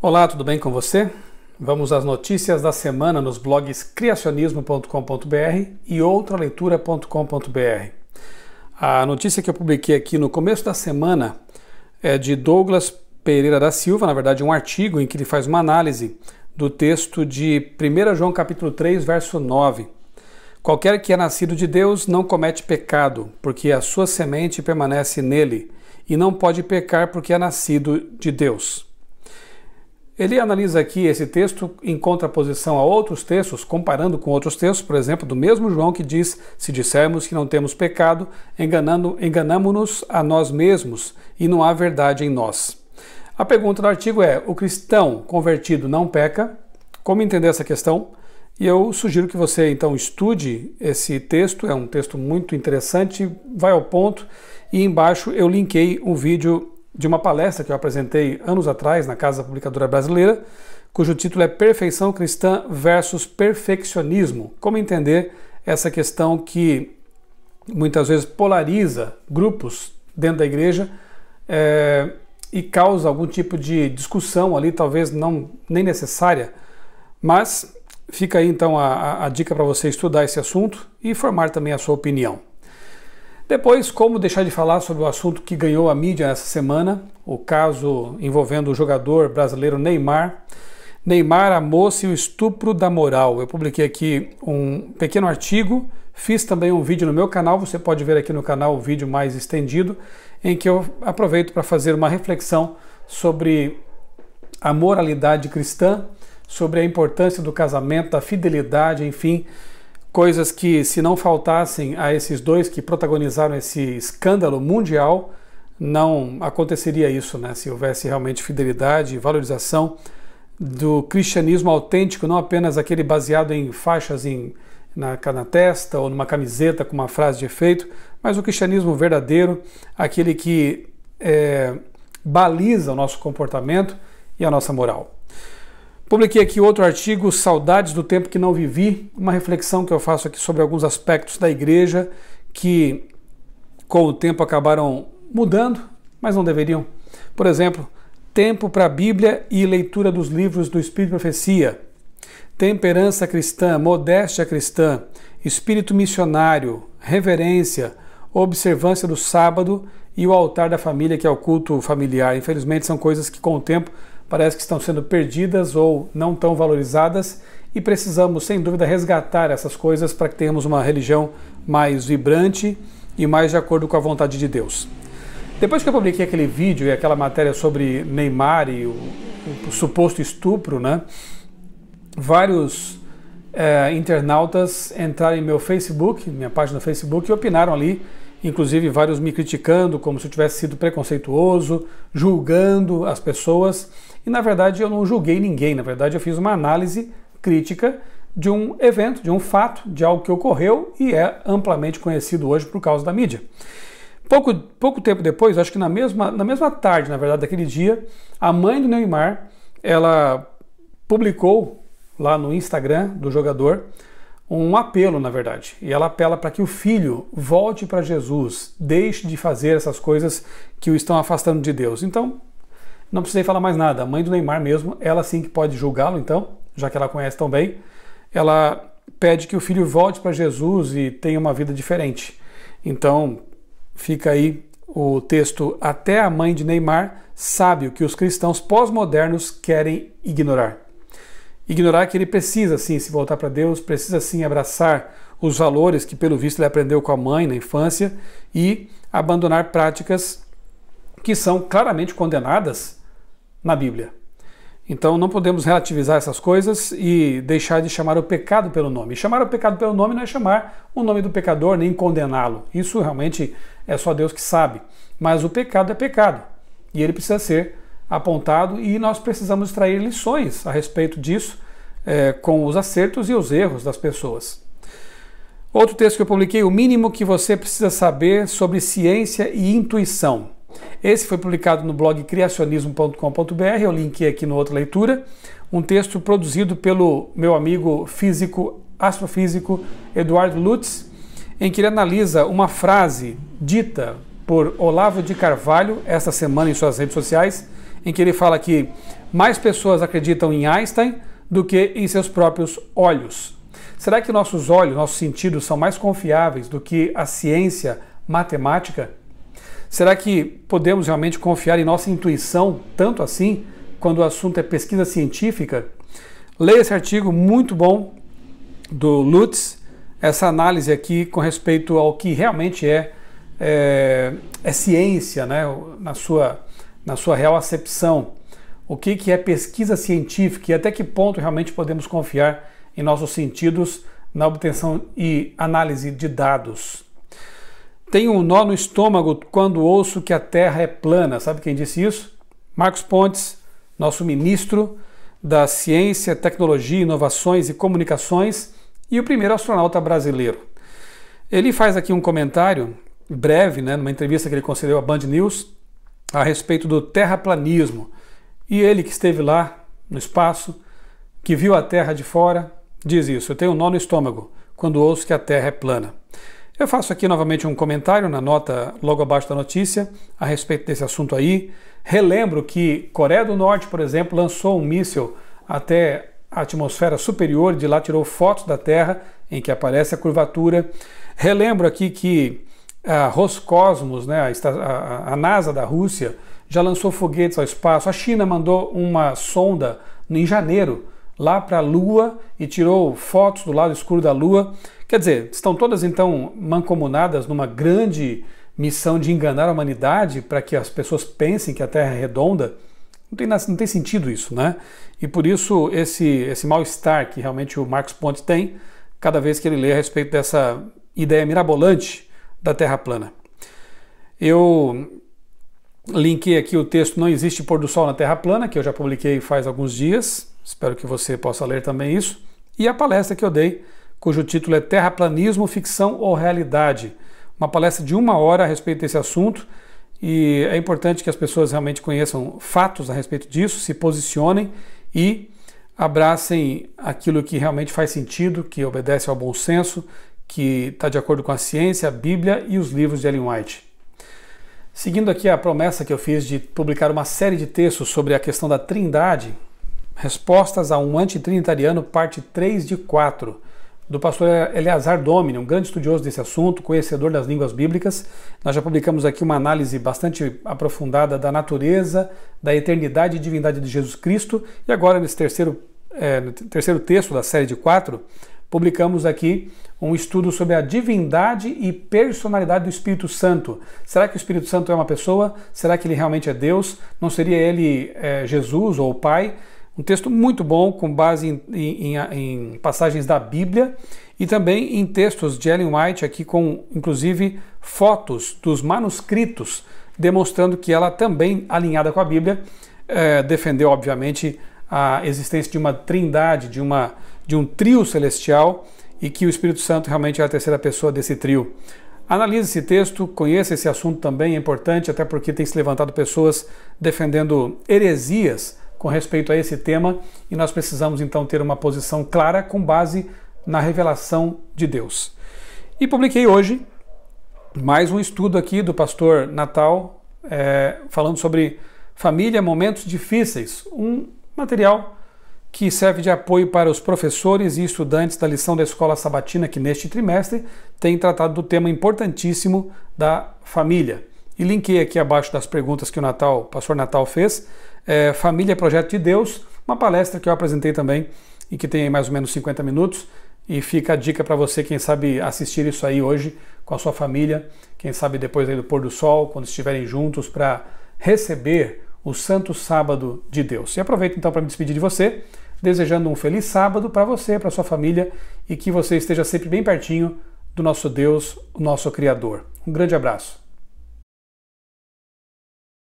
Olá, tudo bem com você? Vamos às notícias da semana nos blogs criacionismo.com.br e outraleitura.com.br. A notícia que eu publiquei aqui no começo da semana é de Douglas Pereira da Silva, na verdade um artigo em que ele faz uma análise do texto de 1 João capítulo 3, verso 9. Qualquer que é nascido de Deus não comete pecado, porque a sua semente permanece nele, e não pode pecar porque é nascido de Deus. Ele analisa aqui esse texto em contraposição a outros textos, comparando com outros textos, por exemplo, do mesmo João que diz: se dissermos que não temos pecado, enganamo-nos a nós mesmos e não há verdade em nós. A pergunta do artigo é: o cristão convertido não peca? Como entender essa questão? E eu sugiro que você então estude esse texto, é um texto muito interessante, vai ao ponto, e embaixo eu linkei um vídeo de uma palestra que eu apresentei anos atrás na Casa Publicadora Brasileira, cujo título é Perfeição Cristã versus Perfeccionismo. Como entender essa questão que muitas vezes polariza grupos dentro da igreja e causa algum tipo de discussão ali, talvez não nem necessária, mas fica aí então a dica para você estudar esse assunto e formar também a sua opinião. Depois, como deixar de falar sobre o assunto que ganhou a mídia essa semana, o caso envolvendo o jogador brasileiro Neymar. Neymar, a moça e o estupro da moral. Eu publiquei aqui um pequeno artigo, fiz também um vídeo no meu canal, você pode ver aqui no canal o vídeo mais estendido, em que eu aproveito para fazer uma reflexão sobre a moralidade cristã, sobre a importância do casamento, da fidelidade, enfim, coisas que, se não faltassem a esses dois que protagonizaram esse escândalo mundial, não aconteceria isso, né? Se houvesse realmente fidelidade e valorização do cristianismo autêntico, não apenas aquele baseado em faixas na testa ou numa camiseta com uma frase de efeito, mas o cristianismo verdadeiro, aquele que baliza o nosso comportamento e a nossa moral. Publiquei aqui outro artigo, Saudades do Tempo que Não Vivi, uma reflexão que eu faço aqui sobre alguns aspectos da igreja que com o tempo acabaram mudando, mas não deveriam. Por exemplo, tempo para a Bíblia e leitura dos livros do Espírito e Profecia, temperança cristã, modéstia cristã, espírito missionário, reverência, observância do sábado e o altar da família, que é o culto familiar. Infelizmente são coisas que com o tempo parece que estão sendo perdidas ou não tão valorizadas e precisamos, sem dúvida, resgatar essas coisas para que tenhamos uma religião mais vibrante e mais de acordo com a vontade de Deus. Depois que eu publiquei aquele vídeo e aquela matéria sobre Neymar e o suposto estupro, né, vários internautas entraram em meu Facebook, minha página no Facebook, e opinaram ali, inclusive vários me criticando como se eu tivesse sido preconceituoso, julgando as pessoas. E na verdade eu não julguei ninguém, na verdade eu fiz uma análise crítica de um evento, de um fato, de algo que ocorreu e é amplamente conhecido hoje por causa da mídia. Pouco tempo depois, acho que na mesma tarde, na verdade, daquele dia, a mãe do Neymar, ela publicou lá no Instagram do jogador um apelo, na verdade, e ela apela para que o filho volte para Jesus, deixe de fazer essas coisas que o estão afastando de Deus. Então, não precisei falar mais nada, a mãe do Neymar mesmo, ela sim que pode julgá-lo, então, já que ela conhece tão bem, ela pede que o filho volte para Jesus e tenha uma vida diferente. Então, fica aí o texto: até a mãe de Neymar sabe o que os cristãos pós-modernos querem ignorar. Ignorar que ele precisa sim se voltar para Deus, precisa sim abraçar os valores que pelo visto ele aprendeu com a mãe na infância e abandonar práticas que são claramente condenadas na Bíblia. Então não podemos relativizar essas coisas e deixar de chamar o pecado pelo nome. E chamar o pecado pelo nome não é chamar o nome do pecador nem condená-lo. Isso realmente é só Deus que sabe. Mas o pecado é pecado e ele precisa ser apontado e nós precisamos extrair lições a respeito disso com os acertos e os erros das pessoas. Outro texto que eu publiquei, o mínimo que você precisa saber sobre ciência e intuição. Esse foi publicado no blog criacionismo.com.br, eu linkei aqui no Outra Leitura, um texto produzido pelo meu amigo astrofísico Eduardo Lutz, em que ele analisa uma frase dita por Olavo de Carvalho esta semana em suas redes sociais, em que ele fala que Mais pessoas acreditam em Einstein do que em seus próprios olhos. Será que nossos olhos, nossos sentidos são mais confiáveis do que a ciência matemática? Será que podemos realmente confiar em nossa intuição tanto assim quando o assunto é pesquisa científica? Leia esse artigo muito bom do Lutz, essa análise aqui com respeito ao que realmente é ciência, né? na sua real acepção. O que é pesquisa científica e até que ponto realmente podemos confiar em nossos sentidos na obtenção e análise de dados. Tenho um nó no estômago quando ouço que a Terra é plana. Sabe quem disse isso? Marcos Pontes, nosso ministro da Ciência, Tecnologia, Inovações e Comunicações e o primeiro astronauta brasileiro. Ele faz aqui um comentário breve, né, numa entrevista que ele concedeu à Band News, a respeito do terraplanismo. E ele que esteve lá no espaço, que viu a Terra de fora, diz isso: eu tenho um nó no estômago quando ouço que a Terra é plana. Eu faço aqui novamente um comentário na nota logo abaixo da notícia a respeito desse assunto aí. Relembro que Coreia do Norte, por exemplo, lançou um míssil até a atmosfera superior, de lá tirou fotos da Terra em que aparece a curvatura. Relembro aqui que a Roscosmos, né, a NASA da Rússia, já lançou foguetes ao espaço. A China mandou uma sonda em janeiro lá para a Lua e tirou fotos do lado escuro da Lua. Quer dizer, estão todas então mancomunadas numa grande missão de enganar a humanidade para que as pessoas pensem que a Terra é redonda. Não tem sentido isso, né? E por isso esse mal-estar que realmente o Marcos Pontes tem cada vez que ele lê a respeito dessa ideia mirabolante da Terra plana. Eu linkei aqui o texto Não Existe Pôr do Sol na Terra Plana, que eu já publiquei faz alguns dias. Espero que você possa ler também isso. E a palestra que eu dei, cujo título é Terraplanismo, Ficção ou Realidade? Uma palestra de 1 hora a respeito desse assunto. E é importante que as pessoas realmente conheçam fatos a respeito disso, se posicionem e abracem aquilo que realmente faz sentido, que obedece ao bom senso, que está de acordo com a ciência, a Bíblia e os livros de Ellen White. Seguindo aqui a promessa que eu fiz de publicar uma série de textos sobre a questão da Trindade, Respostas a um Antitrinitariano, parte 3 de 4, do pastor Eleazar Domini, um grande estudioso desse assunto, conhecedor das línguas bíblicas. Nós já publicamos aqui uma análise bastante aprofundada da natureza, da eternidade e divindade de Jesus Cristo, e agora nesse terceiro texto da série de 4, publicamos aqui um estudo sobre a divindade e personalidade do Espírito Santo. Será que o Espírito Santo é uma pessoa? Será que ele realmente é Deus? Não seria ele Jesus ou o Pai? Um texto muito bom, com base em passagens da Bíblia e também em textos de Ellen White, aqui com, inclusive, fotos dos manuscritos, demonstrando que ela também, alinhada com a Bíblia, defendeu, obviamente, a existência de uma trindade, de um trio celestial, e que o Espírito Santo realmente é a terceira pessoa desse trio. Analise esse texto, conheça esse assunto também, é importante, até porque tem se levantado pessoas defendendo heresias com respeito a esse tema, e nós precisamos então ter uma posição clara com base na revelação de Deus. E publiquei hoje mais um estudo aqui do pastor Natal, falando sobre família, momentos difíceis, um material que serve de apoio para os professores e estudantes da lição da Escola Sabatina, que neste trimestre tem tratado do tema importantíssimo da família. E linkei aqui abaixo das perguntas que o pastor Natal fez, Família, Projeto de Deus, uma palestra que eu apresentei também e que tem mais ou menos 50 minutos, e fica a dica para você, quem sabe, assistir isso aí hoje com a sua família, quem sabe depois aí do pôr do sol, quando estiverem juntos, para receber o Santo Sábado de Deus. E aproveito então para me despedir de você, desejando um feliz sábado para você, para sua família, e que você esteja sempre bem pertinho do nosso Deus, o nosso Criador. Um grande abraço.